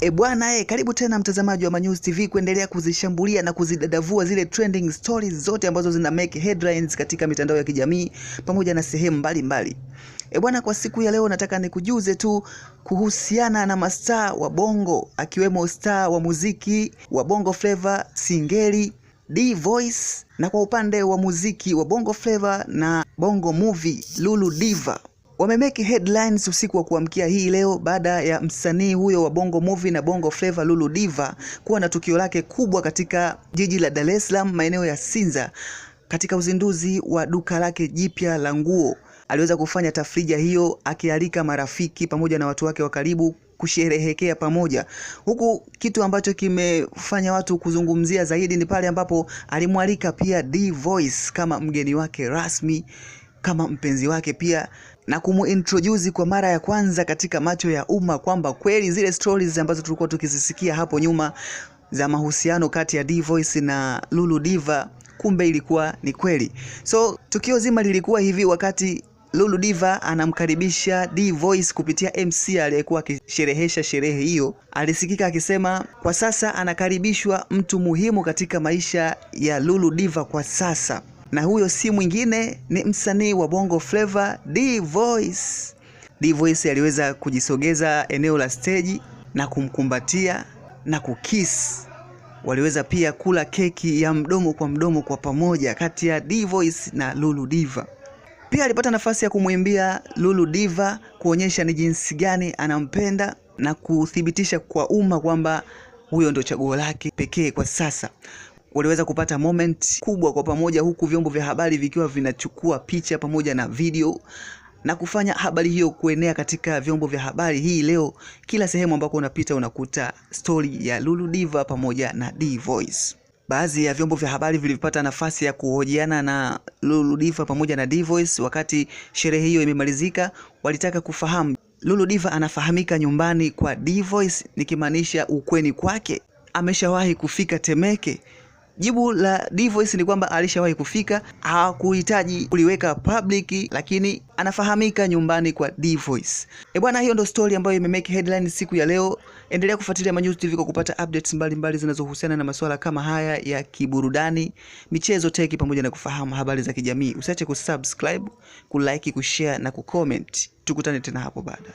Bwana karibu tena mtazamaji wa Manyuzi TV kuendelea kuzishambulia na kuzidadavua zile trending stories zote ambazo zina make headlines katika mitandao ya kijamii pamoja na sehemu mbalimbali. Bwana, kwa siku ya leo nataka nikujuze tu kuhusiana na mastaa wa Bongo, akiwemo star wa muziki wa Bongo Flava Singeli, D-Voice, na kwa upande wa muziki wa Bongo Flava na Bongo Movie Lulu Diva. Wamemeki headlines usiku wa kuamkia hii leo baada ya msanii huyo wa Bongo Movie na Bongo Flava Lulu Diva kuwa na tukio lake kubwa katika jiji la Dar es Salaam, maeneo ya Sinza, katika uzinduzi wa duka lake jipya la nguo. Aliweza kufanya tafrija hiyo akialika marafiki pamoja na watu wake wa karibu kusherehekea pamoja. Huku kitu ambacho kimefanya watu kuzungumzia zaidi ni pale ambapo alimwalika pia D-Voice kama mgeni wake rasmi, kama mpenzi wake pia, na kumuintroduce kwa mara ya kwanza katika macho ya umma kwamba kweli zile stories ambazo tulikuwa tukizisikia hapo nyuma za mahusiano kati ya D-Voice na Lulu Diva kumbe ilikuwa ni kweli. So tukio zima lilikuwa hivi: wakati Lulu Diva anamkaribisha D-Voice kupitia MC aliyekuwa akisherehesha sherehe hiyo, alisikika akisema kwa sasa anakaribishwa mtu muhimu katika maisha ya Lulu Diva kwa sasa, na huyo si mwingine ni msanii wa Bongo Flava D-Voice. D-Voice aliweza kujisogeza eneo la stage na kumkumbatia na kukiss. Waliweza pia kula keki ya mdomo kwa mdomo kwa pamoja kati ya D-Voice na Lulu Diva. Pia alipata nafasi ya kumwimbia Lulu Diva kuonyesha ni jinsi gani anampenda na kuthibitisha kwa umma kwamba huyo ndio chaguo lake pekee kwa sasa. Waliweza kupata moment kubwa kwa pamoja, huku vyombo vya habari vikiwa vinachukua picha pamoja na video na kufanya habari hiyo kuenea katika vyombo vya habari. Hii leo kila sehemu ambako unapita unakuta story ya Lulu Diva pamoja na D-Voice. Baadhi ya vyombo vya habari vilipata nafasi ya kuhojiana na Lulu Diva pamoja na D-Voice wakati sherehe hiyo imemalizika. Walitaka kufahamu Lulu Diva anafahamika nyumbani kwa D-Voice, nikimaanisha ukweni kwake, ameshawahi kufika Temeke. Jibu la D-Voice ni kwamba alishawahi kufika, hakuhitaji kuliweka public, lakini anafahamika nyumbani kwa D-Voice. Bwana, hiyo ndo story ambayo imemake headline siku ya leo. Endelea kufuatilia Manyuzi TV kwa kupata updates mbalimbali zinazohusiana na masuala kama haya ya kiburudani, michezo, tech pamoja na kufahamu habari za kijamii. Usiache kusubscribe, kulike, kushare na kucomment. Tukutane tena hapo baada.